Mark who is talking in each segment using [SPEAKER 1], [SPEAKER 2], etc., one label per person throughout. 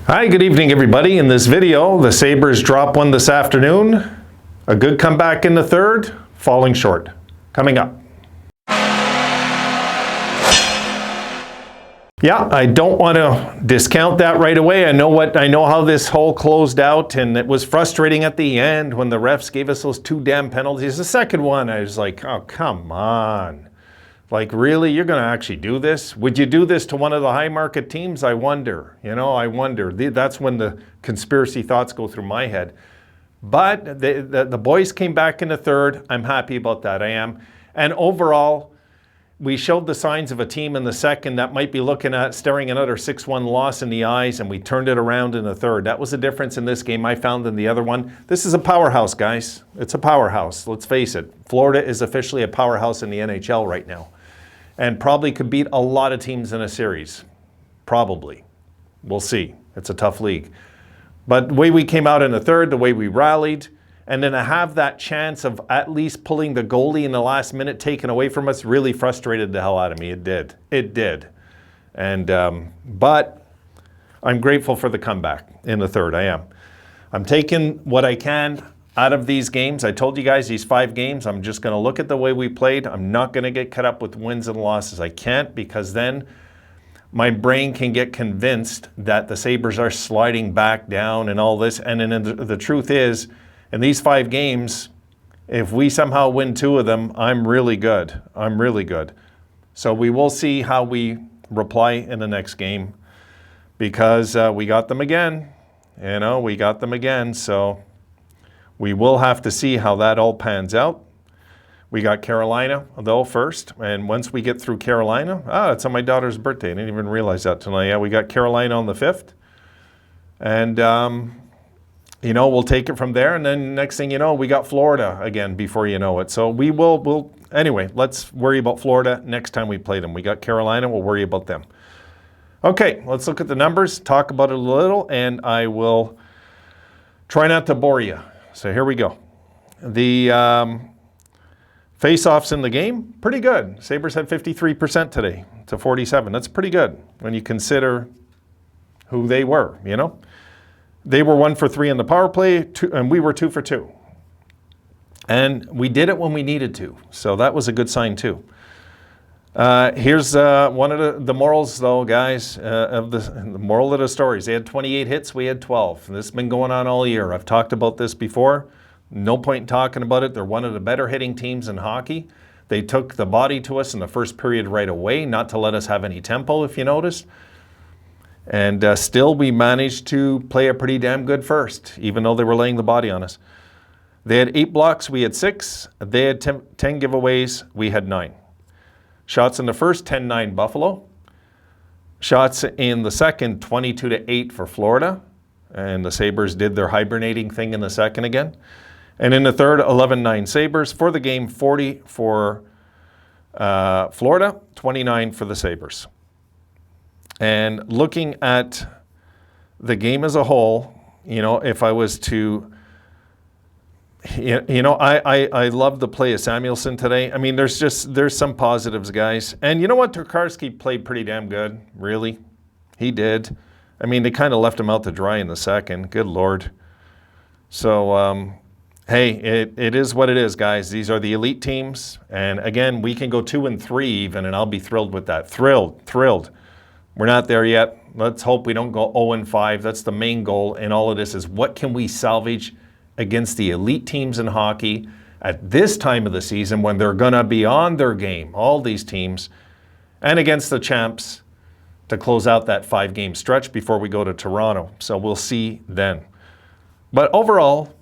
[SPEAKER 1] Hi, good evening everybody. In this video, the Sabres drop one this afternoon. A good comeback in the third, falling short. Coming up. Yeah, I don't want to discount that right away. I know how this whole closed out, and it was frustrating at the end when the refs gave us those two damn penalties. The second one, I was like, oh, come on. Like, really? You're going to actually do this? Would you do this to one of the high market teams? I wonder. I wonder. That's when the conspiracy thoughts go through my head. But the boys came back in the third. I'm happy about that. I am. And overall, we showed the signs of a team in the second that might be looking at staring another 6-1 loss in the eyes, and we turned it around in the third. That was the difference in this game I found than the other one. This is a powerhouse, guys. It's a powerhouse. Let's face it. Florida is officially a powerhouse in the NHL right now, and probably could beat a lot of teams in a series. Probably. We'll see. It's a tough league. But the way we came out in the third, the way we rallied, and then to have that chance of at least pulling the goalie in the last minute taken away from us really frustrated the hell out of me. It did. It did. And but I'm grateful for the comeback in the third. I am. I'm taking what I can out of these games. I told you guys these 5 games, I'm just going to look at the way we played. I'm not going to get caught up with wins and losses. I can't, because then my brain can get convinced that the Sabres are sliding back down and all this. And then the truth is, in these 5 games, if we somehow win 2 of them, I'm really good. I'm really good. So we will see how we reply in the next game, because we got them again. We got them again. So we will have to see how that all pans out. We got Carolina, though, first. And once we get through Carolina, it's on my daughter's birthday. I didn't even realize that tonight. Yeah, we got Carolina on the 5th. And we'll take it from there. And then next thing you know, we got Florida again before you know it. So anyway, let's worry about Florida next time we play them. We got Carolina, we'll worry about them. Okay, let's look at the numbers, talk about it a little, and I will try not to bore you. So here we go. The face-offs in the game, pretty good. Sabres had 53% today to 47. That's pretty good when you consider who they were, They were 1 for 3 in the power play, and we were 2 for 2. And we did it when we needed to, so that was a good sign too. Here's one of the morals, though, guys, of the moral of the stories. They had 28 hits, we had 12. This has been going on all year. I've talked about this before. No point in talking about it. They're one of the better hitting teams in hockey. They took the body to us in the first period right away, not to let us have any tempo, if you noticed. And still, we managed to play a pretty damn good first, even though they were laying the body on us. They had 8 blocks, we had 6. They had 10 giveaways, we had 9. Shots in the first, 10-9 Buffalo. Shots in the second, 22-8 for Florida. And the Sabres did their hibernating thing in the second again. And in the third, 11-9 Sabres. For the game, 40 for Florida, 29 for the Sabres. And looking at the game as a whole, if I was to, I love the play of Samuelsson today. I mean, there's some positives, guys. And you know what? Tokarski played pretty damn good, really. He did. I mean, they kind of left him out to dry in the second. Good Lord. So, hey, it is what it is, guys. These are the elite teams. And again, we can go 2-3 even, and I'll be thrilled with that. Thrilled. We're not there yet. Let's hope we don't go 0-5. That's the main goal in all of this, is what can we salvage against the elite teams in hockey at this time of the season when they're going to be on their game, all these teams, and against the champs to close out that 5-game stretch before we go to Toronto. So we'll see then. But overall,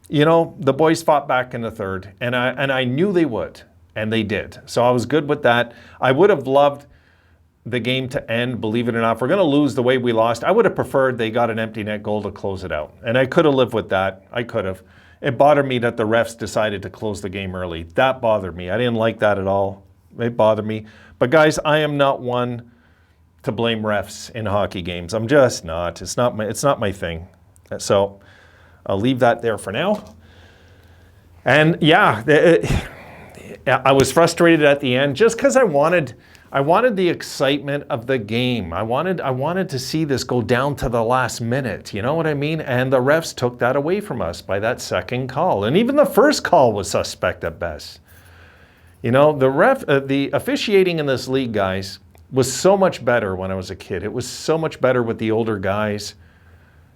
[SPEAKER 1] the boys fought back in the third, and I knew they would, and they did. So I was good with that. I would have loved the game to end, believe it or not. If we're going to lose the way we lost, I would have preferred they got an empty net goal to close it out. And I could have lived with that. I could have. It bothered me that the refs decided to close the game early. That bothered me. I didn't like that at all. It bothered me. But guys, I am not one to blame refs in hockey games. I'm just not. It's not my thing. So I'll leave that there for now. And yeah, I was frustrated at the end just because I wanted I wanted the excitement of the game. I wanted to see this go down to the last minute. You know what I mean? And the refs took that away from us by that second call. And even the first call was suspect at best. You know, the officiating in this league, guys, was so much better when I was a kid. It was so much better with the older guys.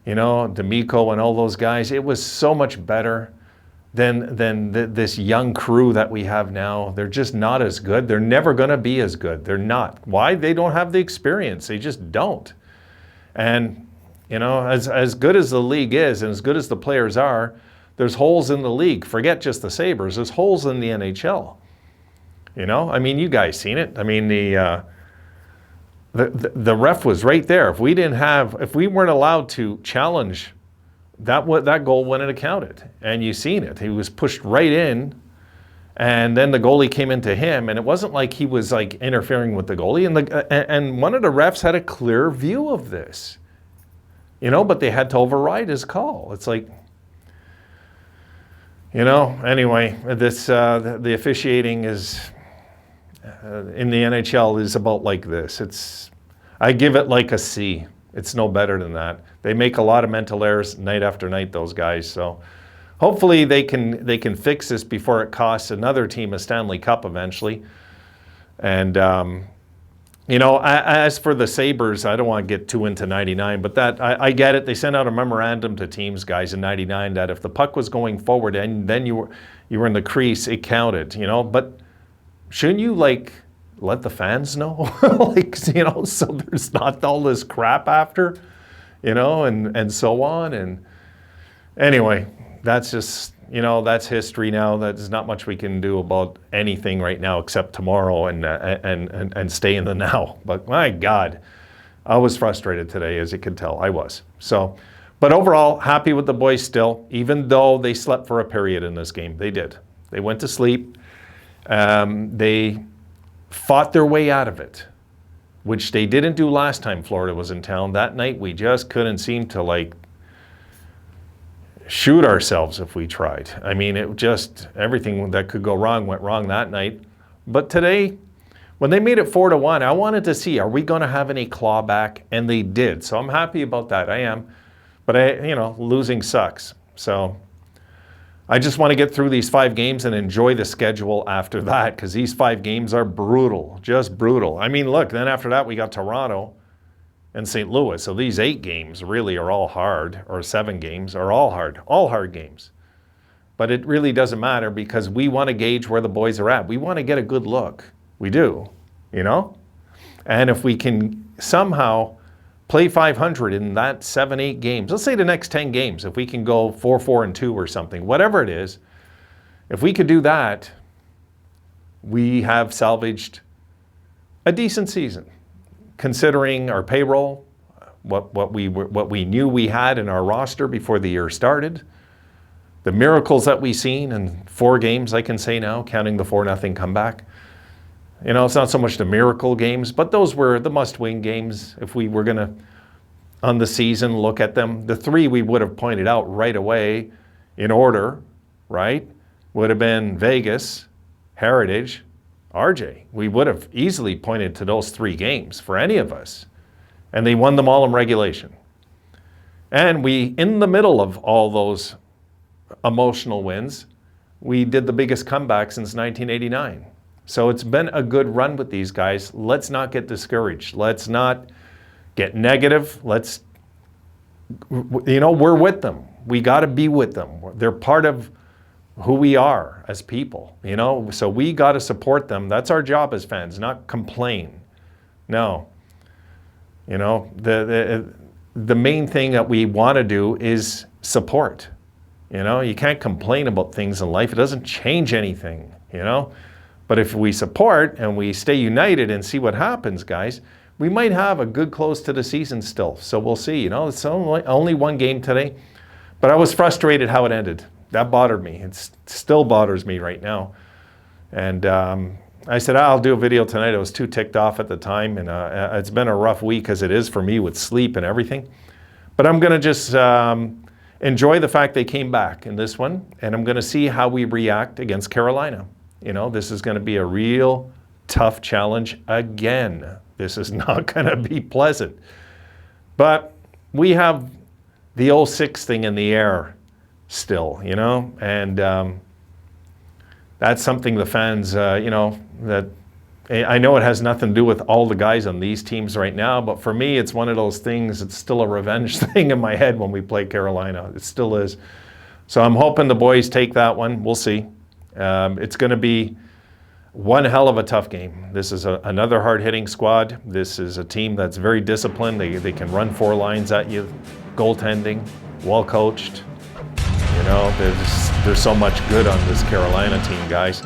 [SPEAKER 1] You know, D'Amico and all those guys. It was so much better than this young crew that we have now. They're just not as good. They're never going to be as good. They're not. Why? They don't have the experience. They just don't. And, you know, as good as the league is and as good as the players are, there's holes in the league. Forget just the Sabres. There's holes in the NHL. You know, I mean, you guys seen it. I mean, the ref was right there. If we weren't allowed to challenge, that goal wouldn't have counted. And you seen it. He was pushed right in, and then the goalie came into him, and it wasn't like he was like interfering with the goalie. And one of the refs had a clear view of this, you know, but they had to override his call. It's like, you know. Anyway, the officiating is in the NHL is about like this. I give it like a C. It's no better than that. They make a lot of mental errors night after night, those guys. So hopefully they can fix this before it costs another team a Stanley Cup eventually. And, you know, as for the Sabres, I don't want to get too into 99, but I get it. They sent out a memorandum to teams, guys, in 99 that if the puck was going forward and then you were in the crease, it counted, you know. But shouldn't you, like, let the fans know? Like, you know, so there's not all this crap after, you know, and so on. And anyway, that's just, you know, that's history now. There's not much we can do about anything right now except tomorrow and stay in the now. But my God, I was frustrated today, as you can tell. I was. So, but overall, happy with the boys still, even though they slept for a period in this game. They did. They went to sleep. They fought their way out of it, which they didn't do last time Florida was in town. That night, we just couldn't seem to, like, shoot ourselves if we tried. I mean, it just, everything that could go wrong went wrong that night. But today, when they made it 4-1, I wanted to see, are we going to have any clawback? And they did. So I'm happy about that. I am. But, you know, losing sucks. So I just want to get through these 5 games and enjoy the schedule after that, because these 5 games are brutal, just brutal. I mean, look, then after that we got Toronto and St. Louis. So these 8 games really are all hard, or 7 games are all hard games. But it really doesn't matter, because we want to gauge where the boys are at. We want to get a good look. We do, you know? And if we can somehow play 500 in that 7-8 games. Let's say the next 10 games, if we can go 4-4-2 or something, whatever it is, if we could do that, we have salvaged a decent season, considering our payroll, what we knew we had in our roster before the year started, the miracles that we've seen in 4 games, I can say now, counting the 4-0 comeback. You know, it's not so much the miracle games, but those were the must-win games. If we were going to, on the season, look at them, the 3 we would have pointed out right away in order, right, would have been Vegas, Heritage, RJ. We would have easily pointed to those 3 games for any of us. And they won them all in regulation. And we, in the middle of all those emotional wins, we did the biggest comeback since 1989. So it's been a good run with these guys. Let's not get discouraged. Let's not get negative. Let's, you know, we're with them. We got to be with them. They're part of who we are as people, you know, so we got to support them. That's our job as fans, not complain. No. You know, the main thing that we want to do is support. You know, you can't complain about things in life. It doesn't change anything, you know. But if we support and we stay united and see what happens, guys, we might have a good close to the season still. So we'll see. You know, it's only 1 game today. But I was frustrated how it ended. That bothered me. It still bothers me right now. And I said, I'll do a video tonight. I was too ticked off at the time. And it's been a rough week, as it is for me with sleep and everything. But I'm going to just enjoy the fact they came back in this one. And I'm going to see how we react against Carolina. You know, this is going to be a real tough challenge again. This is not going to be pleasant. But we have the 06 thing in the air still, you know, and that's something the fans, you know, that I know it has nothing to do with all the guys on these teams right now, but for me, it's one of those things, it's still a revenge thing in my head when we play Carolina. It still is. So I'm hoping the boys take that one. We'll see. It's going to be one hell of a tough game. This is another hard-hitting squad. This is a team that's very disciplined. They can run 4 lines at you. Goaltending, well-coached. You know, there's so much good on this Carolina team, guys.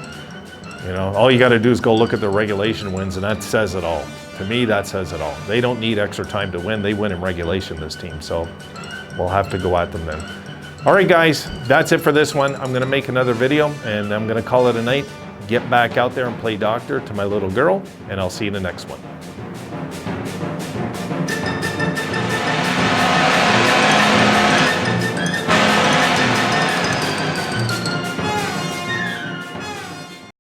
[SPEAKER 1] You know, all you got to do is go look at the regulation wins, and that says it all. To me, that says it all. They don't need extra time to win. They win in regulation, this team. So we'll have to go at them then. All right, guys, that's it for this one. I'm going to make another video, and I'm going to call it a night. Get back out there and play doctor to my little girl, and I'll see you in the next one.